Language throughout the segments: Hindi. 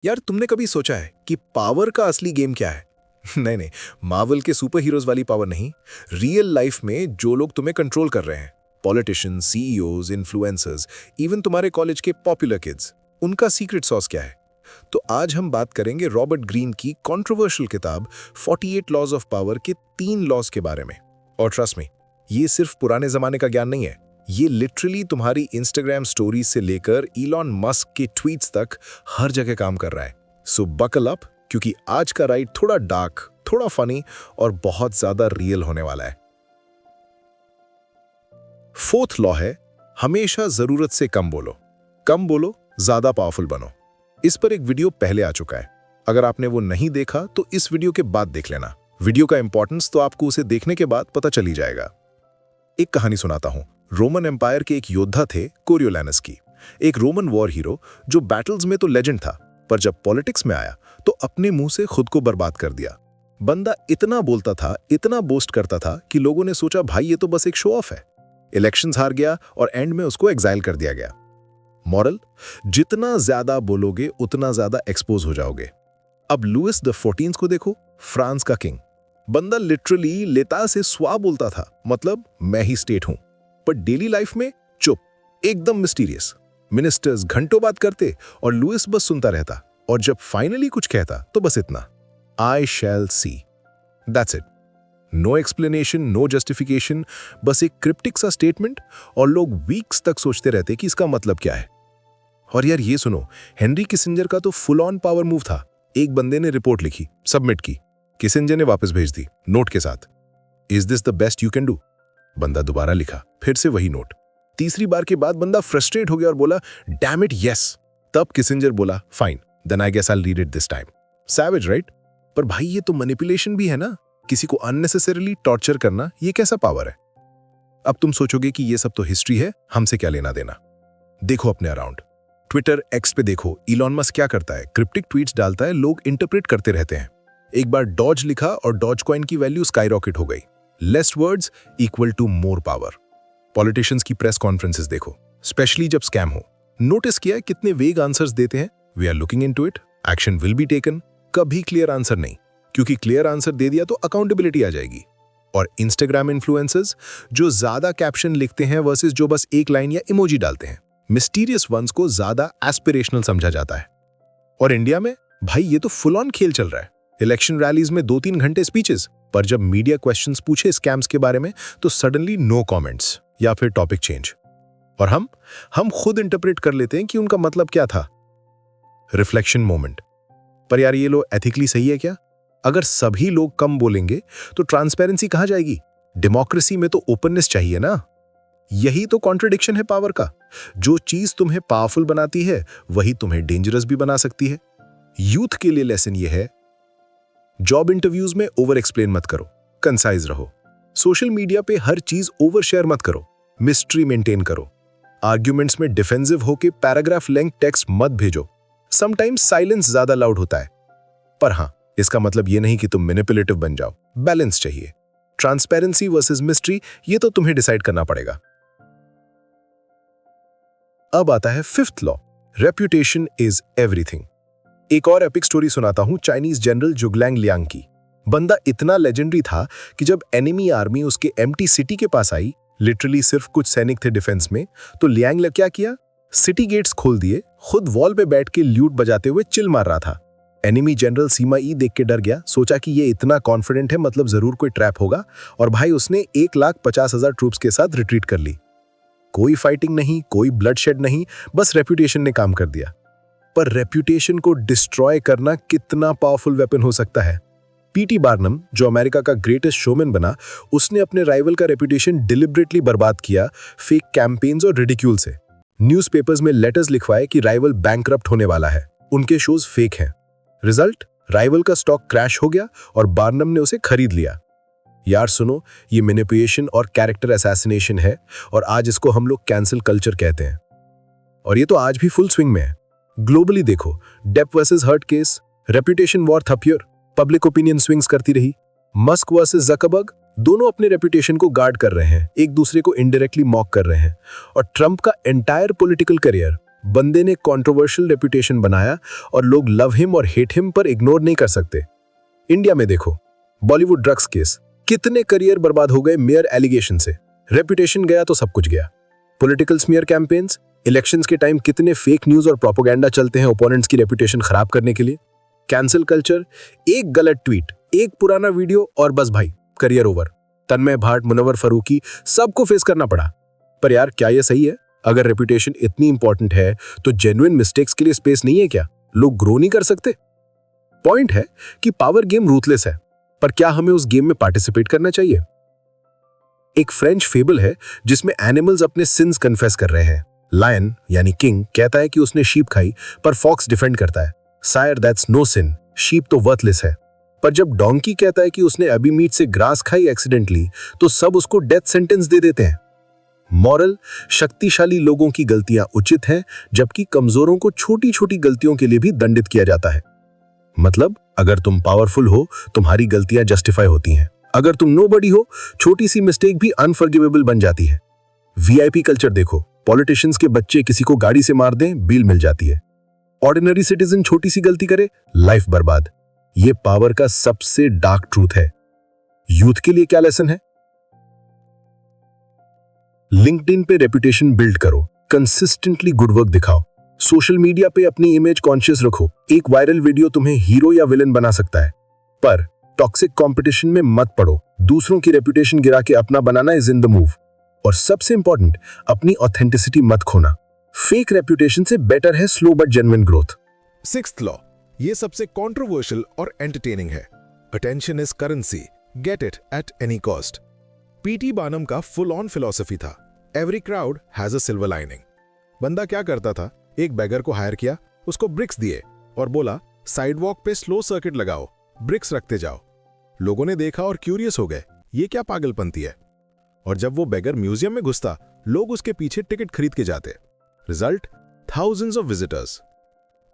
यार तुमने कभी सोचा है कि पावर का असली गेम क्या है? नहीं नहीं, मार्वल के सुपर हीरोज वाली पावर नहीं। रियल लाइफ में जो लोग तुम्हें कंट्रोल कर रहे हैं, पॉलिटिशियंस, सीईओज, इन्फ्लुएंसर्स, इवन तुम्हारे कॉलेज के पॉपुलर किड्स, उनका सीक्रेट सॉस क्या है? तो आज हम बात करेंगे रॉबर्ट ग्रीन की कंट्रोवर्शियल किताब 48 लॉज ऑफ पावर के 3 लॉज के बारे में। और ट्रस्ट मी, ये सिर्फ पुराने जमाने का ज्ञान नहीं है, ये लिटरली तुम्हारी इंस्टाग्राम स्टोरीज से लेकर इलॉन मस्क के ट्वीट्स तक हर जगह काम कर रहा है। सो बकल अप, क्योंकि आज का राइड थोड़ा डार्क, थोड़ा फनी और बहुत ज्यादा रियल होने वाला है। फोर्थ लॉ है, हमेशा जरूरत से कम बोलो, ज्यादा पावरफुल बनो। इस पर एक वीडियो पहले आ चुका है, अगर आपने वो नहीं देखा तो इस वीडियो के बाद देख लेना। वीडियो का इंपॉर्टेंस तो आपको उसे देखने के बाद पता चली जाएगा। एक कहानी सुनाता हूं। रोमन एम्पायर के एक योद्धा थे कोरियोलैनस की, एक रोमन वॉर हीरो जो बैटल्स में तो लेजेंड था, पर जब पॉलिटिक्स में आया तो अपने मुंह से खुद को बर्बाद कर दिया। बंदा इतना बोलता था, इतना बोस्ट करता था कि लोगों ने सोचा भाई ये तो बस एक शो ऑफ है। इलेक्शंस हार गया और एंड में उसको एग्जाइल कर दिया गया। मॉरल, जितना ज्यादा बोलोगे उतना ज्यादा एक्सपोज हो जाओगे। अब लुइस द 14 को देखो, फ्रांस का किंग। बंदा लिटरली लेता से स्वा बोलता था, मतलब मैं ही स्टेट हूं, पर डेली लाइफ में चुप, एकदम मिस्टीरियस। मिनिस्टर्स घंटों बात करते और लुइस बस सुनता रहता, और जब फाइनली कुछ कहता तो बस इतना, I shall see, that's it. No explanation, no justification, बस एक क्रिप्टिक सा स्टेटमेंट, और लोग वीक्स तक सोचते रहते कि इसका मतलब क्या है। और यार ये सुनो, हेनरी किसिंजर का तो फुल ऑन पावर मूव था। एक बंदे ने रिपोर्ट लिखी, सबमिट की, किसिंजर ने वापस भेज दी नोट के साथ, is this the best you can do? बंदा दोबारा लिखा, फिर से वही नोट। तीसरी बार के बाद बंदा फ्रस्ट्रेट हो गया और बोला डैम इट यस। तब किसिंजर बोला fine, then I guess I will read it this time. Savage right? पर भाई ये तो मैनिपुलेशन भी है ना, किसी को अननेसेसरीली टॉर्चर करना, ये कैसा पावर है? अब तुम सोचोगे कि ये सब तो हिस्ट्री है, हमसे क्या लेना देना। देखो अपने अराउंड, ट्विटर, एक्स पे देखो, इलॉन मस्क क्या करता है, क्रिप्टिक ट्वीट्स डालता है, लोग इंटरप्रेट करते रहते हैं। एक बार डॉज लिखा और डॉज कॉइन की वैल्यू स्काईरॉकेट हो गई। Less words equal to more power. Politicians की प्रेस कॉन्फ्रेंसेस देखो, स्पेशली जब स्कैम हो, नोटिस किया है कितने वेग आंसर्स देते हैं, we are looking into it, action will be taken. कभी क्लियर आंसर नहीं, क्योंकि क्लियर आंसर दे दिया तो अकाउंटेबिलिटी आ जाएगी। और इंस्टाग्राम इन्फ्लुएंसर्स जो ज्यादा कैप्शन लिखते हैं वर्सेस जो बस एक लाइन या इमोजी डालते हैं, मिस्टीरियस वंस को ज्यादा एस्पिरेशनल समझा जाता है। और इंडिया में भाई ये तो फुल ऑन खेल चल रहा है। इलेक्शन रैलीज में 2-3 घंटे स्पीचेस, पर जब मीडिया क्वेश्चंस पूछे स्कैम्स के बारे में तो सडनली नो कमेंट्स या फिर टॉपिक चेंज। और हम खुद इंटरप्रेट कर लेते हैं कि उनका मतलब क्या था। Reflection moment. पर यार ये लो एथिकली सही है क्या? अगर सभी लोग कम बोलेंगे तो ट्रांसपेरेंसी कहां जाएगी? डेमोक्रेसी में तो ओपननेस चाहिए ना। यही तो कॉन्ट्रडिक्शन है पावर का। जो चीज तुम्हें पावरफुल बनाती है वही तुम्हें डेंजरस भी बना सकती है। यूथ के लिए लेसन ये है, जॉब इंटरव्यूज में ओवर एक्सप्लेन मत करो, कंसाइज रहो। सोशल मीडिया पे हर चीज ओवर शेयर मत करो, मिस्ट्री मेंटेन करो। आर्ग्यूमेंट्स में डिफेंसिव होके पैराग्राफ लेंथ टेक्स्ट मत भेजो। समटाइम्स साइलेंस ज्यादा लाउड होता है। पर हाँ, इसका मतलब ये नहीं कि तुम मैनिपुलेटिव बन जाओ। बैलेंस चाहिए। ट्रांसपेरेंसी वर्सेस मिस्ट्री, ये तो तुम्हें डिसाइड करना पड़ेगा। अब आता है fifth law, reputation is everything. एक और एपिक स्टोरी सुनाता हूं चाइनीज जनरल जुगलैंग लियांग की। बंदा इतना लेजेंडरी था कि जब एनिमी आर्मी उसके एम्प्टी सिटी के पास आई, लिटरली सिर्फ कुछ सैनिक थे डिफेंस में, तो लियांग ने क्या किया, सिटी गेट्स खोल दिए, खुद वॉल पे बैठ के ल्यूट बजाते हुए चिल मार रहा था। एनिमी जनरल सीमा ई देख के डर गया, सोचा कि ये इतना कॉन्फिडेंट है मतलब जरूर कोई ट्रैप होगा, और भाई उसने 1,50,000 ट्रूप्स के साथ रिट्रीट कर ली। कोई फाइटिंग नहीं, कोई ब्लडशेड नहीं, बस रेप्यूटेशन ने काम कर दिया। पर रेप्यूटेशन को डिस्ट्रॉय करना कितना पावरफुल वेपन हो सकता है। पीटी बार्नम, जो अमेरिका का ग्रेटेस्ट शोमैन बना, उसने अपने राइवल का रेप्यूटेशन डिलिबरेटली बर्बाद किया, फेक कैंपेन्स और रिडिक्यूल से। न्यूज़पेपर्स में लेटर्स लिखवाए कि राइवल बैंकरप्ट होने वाला है, उनके शोज फेक हैं। रिजल्ट, राइवल का स्टॉक क्रैश हो गया और बार्नम ने उसे खरीद लिया। यार सुनो, ये मैनिपुलेशन और कैरेक्टर असैसिनेशन है, और आज इसको हम लोग कैंसिल कल्चर कहते हैं। और ये तो आज भी फुल स्विंग में है। ग्लोबली देखो, Depp versus Heard case, reputation war था प्योर, पब्लिक ओपिनियन स्विंग्स करती रही। मस्क वर्सेस जकरबर्ग, दोनों अपने रेप्यूटेशन को गार्ड कर रहे हैं, एक दूसरे को इनडायरेक्टली मॉक कर रहे हैं। और ट्रंप का एंटायर पॉलिटिकल करियर बंदे ने कंट्रोवर्शियल रेपुटेशन बनाया और लोग लव हिम और हेट हिम पर इग्नोर नहीं कर सकते। इंडिया में देखो, बॉलीवुड ड्रग्स केस, कितने करियर बर्बाद हो गए मेयर एलिगेशन से। रेपुटेशन गया तो सब कुछ गया। पॉलिटिकल स्मीयर कैंपेन्स, इलेक्शंस के टाइम कितने फेक न्यूज और प्रोपेगेंडा चलते हैं ओपोनेंट्स की रेपुटेशन खराब करने के लिए। कैंसिल कल्चर, एक गलत ट्वीट, एक पुराना वीडियो और बस भाई करियर ओवर। तन्मय भाट, मुनव्वर फरूकी, सबको फेस करना पड़ा। पर यार, क्या ये सही है? अगर रेपुटेशन इतनी इंपॉर्टेंट है तो जेन्युइन मिस्टेक्स के लिए स्पेस नहीं है क्या? लोग ग्रो नहीं कर सकते? पॉइंट है कि पावर गेम रूथलेस है, पर क्या हमें उस गेम में पार्टिसिपेट करना चाहिए? एक फ्रेंच फेबल है जिसमें एनिमल्स अपने सिंस कन्फेस कर रहे हैं। लायन यानी किंग कहता है कि उसने शीप खाई, पर फॉक्स डिफेंड करता है, sire that's no sin, sheep तो वर्थलेस है। पर जब डोंकी कहता है कि उसने अभी मीट से ग्रास खाई एक्सीडेंटली, तो सब उसको डेथ सेंटेंस दे देते हैं। मॉरल, शक्तिशाली लोगों की गलतियां उचित हैं, जबकि कमजोरों को छोटी छोटी गलतियों के लिए भी दंडित किया जाता है। मतलब अगर तुम पावरफुल हो, तुम्हारी गलतियां जस्टिफाई होती हैं। अगर तुम नोबडी हो, छोटी सी मिस्टेक भी अनफॉरगिवेबल बन जाती है। वीआईपी कल्चर देखो, पॉलिटिशियंस के बच्चे किसी को गाड़ी से मार दें, बिल मिल जाती है। ऑर्डिनरी सिटीजन छोटी सी गलती करे, लाइफ बर्बाद। ये पावर का सबसे डार्क ट्रूथ है। यूथ के लिए क्या लेसन है? लिंक्डइन पे रेपुटेशन बिल्ड करो, कंसिस्टेंटली गुड वर्क दिखाओ। सोशल मीडिया पे अपनी इमेज कॉन्शियस रखो। एक वायरल वीडियो तुम्हें हीरो या विलन बना सकता है, पर टॉक्सिक कंपटीशन में मत पड़ो। दूसरों की रेपुटेशन गिरा के अपना बनाना इज इन द मूव। और सबसे इंपॉर्टेंट, अपनी ऑथेंटिसिटी मत खोना। फेक रेपुटेशन से बेटर है slow but genuine growth. Sixth law, ये सबसे कंट्रोवर्शियल और एंटरटेनिंग है। Attention is currency, get it at any cost. PT Barnum का फुल ऑन फिलॉसफी था, every crowd has a silver lining. बंदा क्या करता था, एक बैगर को हायर किया, उसको ब्रिक्स दिए और बोला साइडवॉक पे स्लो सर्किट लगाओ, ब्रिक्स रखते जाओ। लोगों ने देखा और क्यूरियस हो गए, ये क्या पागलपंती है। और जब वो बैगर म्यूजियम में घुसता, लोग उसके पीछे टिकट खरीद के जाते। Result, thousands of visitors.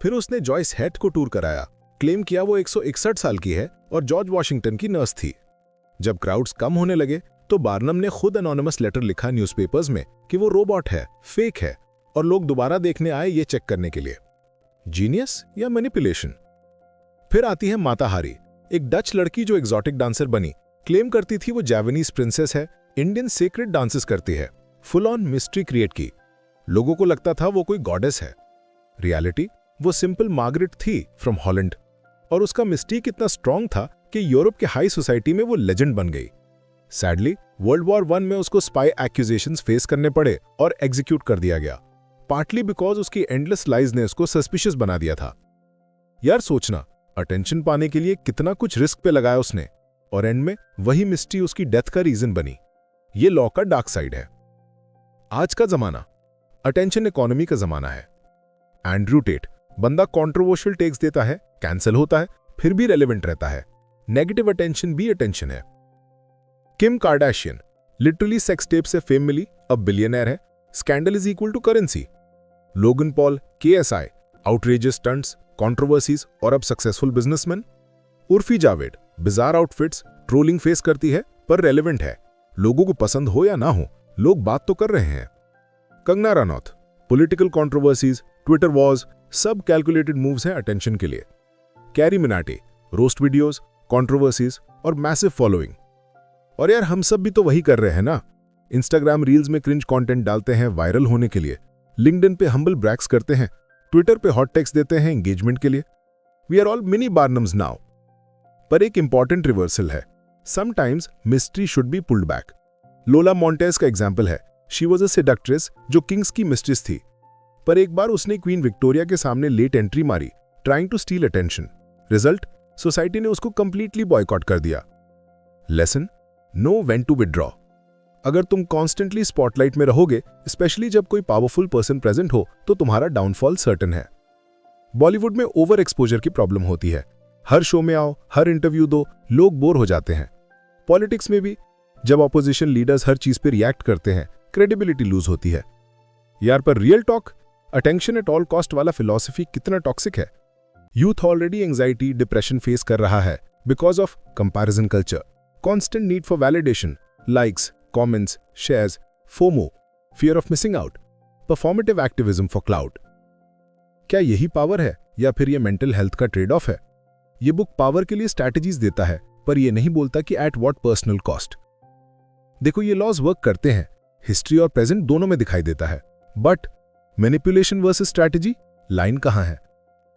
फिर उसने जॉयस हेट को टूर कराया, क्लेम किया वो 161 साल की है और जॉर्ज वॉशिंगटन की नर्स थी। जब क्राउड्स कम होने लगे तो बार्नम ने खुद एनोनिमस लेटर लिखा न्यूज़पेपर्स में कि वो रोबोट है, फेक है, और लोग दोबारा देखने आए ये चेक करने के लिए। जीनियस या मैनिपुलेशन? फिर आती है माता हारी, एक डच लड़की जो एग्जॉटिक डांसर बनी, क्लेम करती थी वो जापानीज प्रिंसेस है, इंडियन सीक्रेट डांसेस करती है, फुल ऑन मिस्ट्री क्रिएट की। लोगों को लगता था वो कोई गॉडेस है। रियलिटी, वो सिंपल मार्गरेट थी फ्रॉम हॉलैंड, और उसका मिस्टीक इतना स्ट्रांग था कि यूरोप के हाई सोसाइटी में वो लेजेंड बन गई। सैडली, वर्ल्ड वॉर 1 में उसको स्पाई एक्यूजेशंस फेस करने पड़े और एग्जीक्यूट कर दिया गया, पार्टली बिकॉज उसकी एंडलेस लाइज ने उसको सस्पिशियस बना दिया था। यार सोचना, अटेंशन पाने के लिए कितना कुछ रिस्क पे लगाया उसने, और एंड में वही मिस्ट्री उसकी डेथ का रीजन बनी। ये लॉ का डार्क साइड है। आज का जमाना अटेंशन इकोनॉमी का जमाना है। एंड्रू टेट, बंदा कंट्रोवर्शियल टेक्स देता है, कैंसिल होता है, फिर भी रेलेवेंट रहता है। नेगेटिव अटेंशन भी अटेंशन है। Kim Kardashian, literally sex tape से फेम मिली, अब बिलियनर है, scandal is equal to currency. Logan Paul, KSI, outrageous stunts, controversies और अब successful businessman. Urfi Javed, bizarre outfits, trolling face करती है पर रेलेवेंट है। लोगों को पसंद हो या ना हो, लोग बात तो कर रहे हैं। Kangana Ranaut, political controversies, Twitter Wars, सब कैलकुलेटेड मूव्स हैं अटेंशन के लिए। Carry Minati, roast videos, controversies और मैसिव फॉलोइंग। और यार हम सब भी तो वही कर रहे हैं ना। इंस्टाग्राम रील्स में क्रिंज कंटेंट डालते हैं वायरल होने के लिए, लिंक्डइन पे हम्बल ब्रैक्स करते हैं, ट्विटर पे हॉट टेक्स्ट देते हैं एंगेजमेंट के लिए। We are all mini Barnums now. पर एक इंपॉर्टेंट रिवर्सल है, sometimes mystery should be pulled back. Lola Montez का एग्जाम्पल है, शी वॉज अ सेडक्ट्रेस जो किंग्स की मिस्ट्रेस थी, पर एक बार उसने क्वीन विक्टोरिया के सामने लेट एंट्री मारी, trying to steal attention. Result, society ने उसको कंप्लीटली बॉयकॉट कर दिया। Lesson, know when to withdraw. अगर तुम कॉन्स्टेंटली स्पॉटलाइट में रहोगे, स्पेशली जब कोई पावरफुल पर्सन प्रेजेंट हो, तो तुम्हारा डाउनफॉल सर्टेन है। बॉलीवुड में ओवर एक्सपोजर की प्रॉब्लम होती है। हर शो में आओ, हर इंटरव्यू दो, लोग बोर हो जाते हैं। पॉलिटिक्स में भी जब ऑपोजिशन लीडर्स हर चीज पे रिएक्ट करते हैं, क्रेडिबिलिटी लूज होती है। यार पर real talk, attention at all cost वाला फिलॉसफी कितना टॉक्सिक है। Youth already anxiety, depression face कर रहा है because of comparison culture, constant need for validation, likes, comments, shares, FOMO, fear of missing out, performative activism for clout, क्या यही पावर है या फिर ये मेंटल हेल्थ का ट्रेड ऑफ है? ये बुक पावर के लिए स्ट्रैटेजीज देता है, पर ये नहीं बोलता कि एट व्हाट पर्सनल कॉस्ट। देखो, ये लॉज वर्क करते हैं, हिस्ट्री और प्रेजेंट दोनों में दिखाई देता है, but manipulation versus strategy, line कहां है?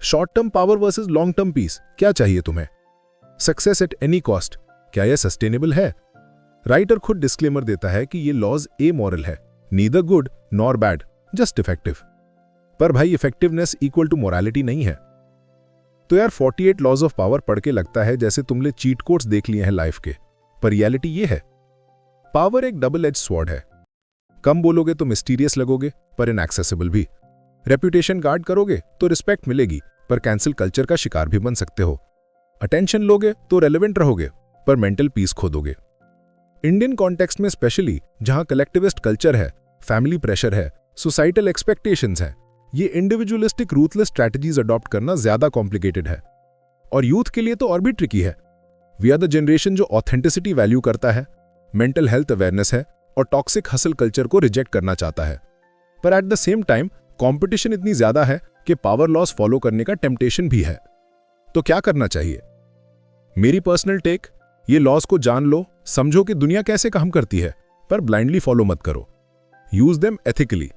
Short term power versus long term peace, क्या चाहिए तुम्हें? सक्सेस एट एनी कॉस्ट, क्या यह सस्टेनेबल है? राइटर खुद डिस्क्लेमर देता है कि ये लॉज ए मॉरल है, neither good nor bad, just effective. पर भाई, इफेक्टिवनेस इक्वल टू मोरालिटी नहीं है। तो यार 48 लॉज ऑफ पावर पढ़ के लगता है जैसे तुमने चीट कोड्स देख लिए हैं लाइफ के, पर रियलिटी ये है, पावर एक डबल एज स्वॉर्ड है। कम बोलोगे तो मिस्टीरियस लगोगे, पर इनएक्सेसिबल भी। रेपुटेशन गार्ड करोगे तो रिस्पेक्ट मिलेगी, पर कैंसिल कल्चर का शिकार भी बन सकते हो। अटेंशन लोगे तो रेलेवेंट रहोगे, पर मेंटल पीस खो दोगे। इंडियन कॉन्टेक्स्ट में स्पेशली, जहां कलेक्टिविस्ट कल्चर है, फैमिली प्रेशर है, सोसाइटल एक्सपेक्टेशंस हैं, ये इंडिविजुअलिस्टिक रूथलेस स्ट्रैटेजीज अडॉप्ट करना ज्यादा कॉम्प्लिकेटेड है। और यूथ के लिए तो और भी ट्रिकी है। वी आर द जनरेशन जो ऑथेंटिसिटी वैल्यू करता है, मेंटल हेल्थ अवेयरनेस है और टॉक्सिक हसल कल्चर को रिजेक्ट करना चाहता है। पर at the same time competition इतनी ज्यादा है कि पावर लॉस फॉलो करने का टेम्पटेशन भी है। तो क्या करना चाहिए? मेरी पर्सनल टेक, ये लॉस को जान लो, समझो कि दुनिया कैसे काम करती है, पर ब्लाइंडली फॉलो मत करो। Use them ethically.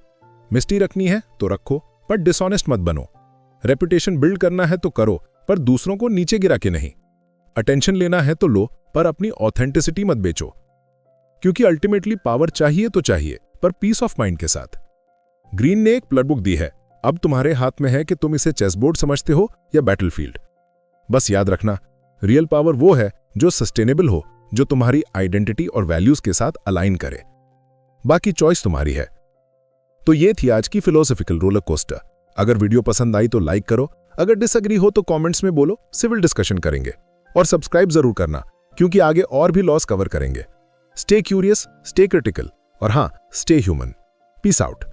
मिस्टी रखनी है तो रखो, पर डिसऑनेस्ट मत बनो। रेपुटेशन बिल्ड करना है तो करो, पर दूसरों को नीचे गिरा के नहीं। अटेंशन लेना है तो लो, पर अपनी ऑथेंटिसिटी मत बेचो। क्योंकि अल्टीमेटली पावर चाहिए तो चाहिए, पर पीस ऑफ माइंड के साथ। ग्रीन ने एक प्लेबुक दी है, अब तुम्हारे हाथ में है कि तुम इसे चेसबोर्ड समझते हो या बैटलफील्ड। बस याद रखना, रियल पावर वो है जो सस्टेनेबल हो, जो तुम्हारी आइडेंटिटी और वैल्यूज के साथ अलाइन करे। बाकी चॉइस तुम्हारी है। तो ये थी आज की फिलोसॉफिकल रोलर कोस्टर। अगर वीडियो पसंद आई तो लाइक करो, अगर डिसएग्री हो तो कमेंट्स में बोलो, सिविल डिस्कशन करेंगे। और सब्सक्राइब जरूर करना, क्योंकि आगे और भी लॉस कवर करेंगे। स्टे क्यूरियस, स्टे क्रिटिकल और हाँ, स्टे ह्यूमन। Peace out.